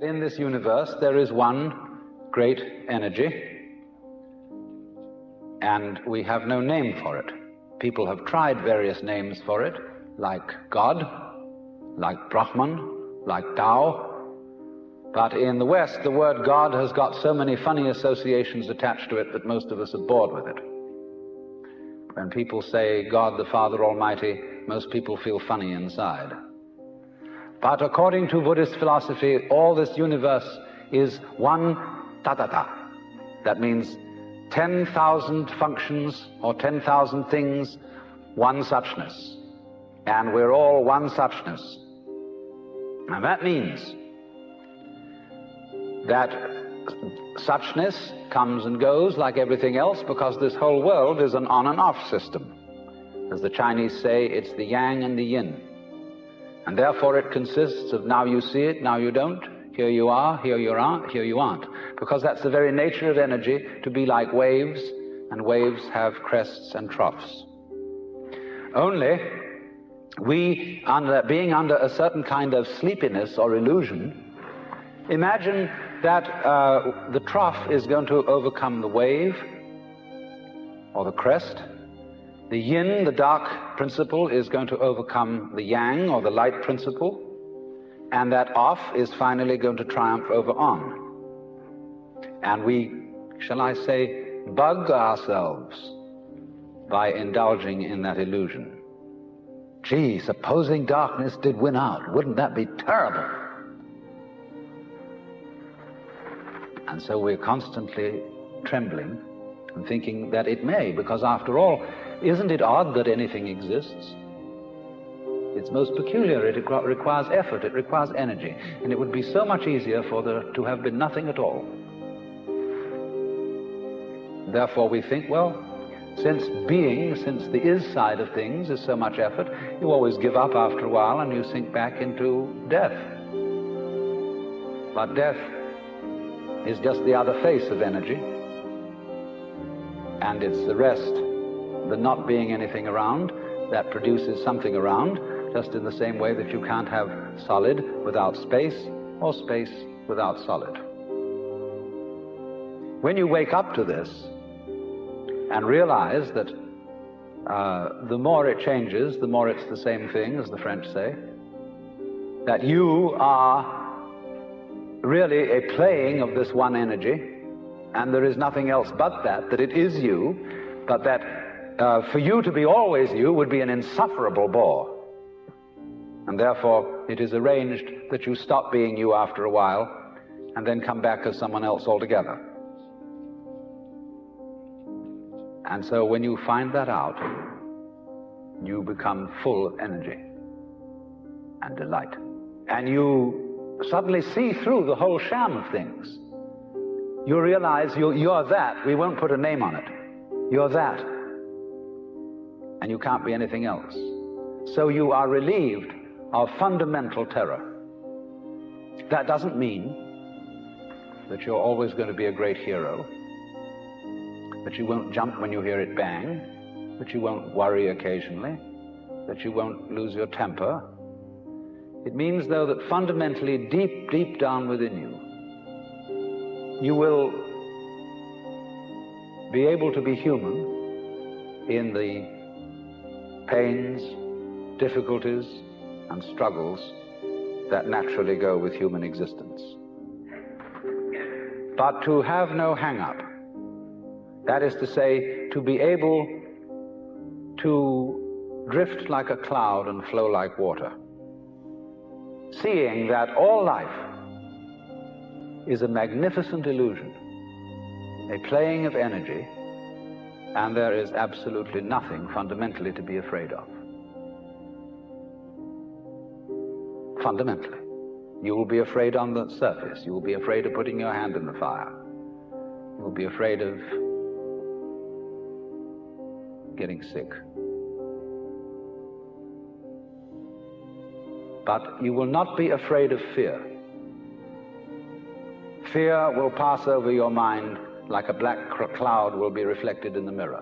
In this universe, there is one great energy, and we have no name for it. People have tried various names for it, like God, like Brahman, like Tao. But in the West, the word God has got so many funny associations attached to it that most of us are bored with it. When people say God the Father Almighty, most people feel funny inside. But according to Buddhist philosophy, all this universe is one tatata. That means 10,000 functions or 10,000 things, one suchness. And we're all one suchness. And that means that suchness comes and goes like everything else, because this whole world is an on and off system. As the Chinese say, it's the yang and the yin. And therefore it consists of now you see it, now you don't, here you are, here you aren't, here you aren't. Because that's the very nature of energy, to be like waves, and waves have crests and troughs. Only we, being under a certain kind of sleepiness or illusion, imagine that the trough is going to overcome the wave or the crest. The yin, the dark principle, is going to overcome the yang or the light principle, and that off is finally going to triumph over on. And we, shall I say, bug ourselves by indulging in that illusion. Gee, supposing darkness did win out, wouldn't that be terrible? And so we're constantly trembling and thinking that it may, because after all, isn't it odd that anything exists? It's most peculiar. It requires effort, it requires energy, and it would be so much easier for there to have been nothing at all. Therefore we think, well, since the is side of things is so much effort, you always give up after a while and you sink back into death. But death is just the other face of energy, and it's the rest, the not being anything around, that produces something around, just in the same way that you can't have solid without space, or space without solid. When you wake up to this and realize that the more it changes, the more it's the same thing, as the French say, that you are really a playing of this one energy, and there is nothing else but that it is you, but that for you to be always you would be an insufferable bore. And therefore it is arranged that you stop being you after a while and then come back as someone else altogether. And so when you find that out, you become full of energy and delight. And you suddenly see through the whole sham of things. You realize you're that. We won't put a name on it. You're that. And you can't be anything else. So you are relieved of fundamental terror. That doesn't mean that you're always going to be a great hero, that you won't jump when you hear it bang, that you won't worry occasionally, that you won't lose your temper. It means, though, that fundamentally, deep, deep down within you, you will be able to be human in the pains, difficulties, and struggles that naturally go with human existence. But to have no hang-up, that is to say, to be able to drift like a cloud and flow like water, seeing that all life is a magnificent illusion, a playing of energy, and there is absolutely nothing fundamentally to be afraid of. Fundamentally. You will be afraid on the surface. You will be afraid of putting your hand in the fire. You will be afraid of getting sick. But you will not be afraid of fear. Fear will pass over your mind like a black cloud will be reflected in the mirror.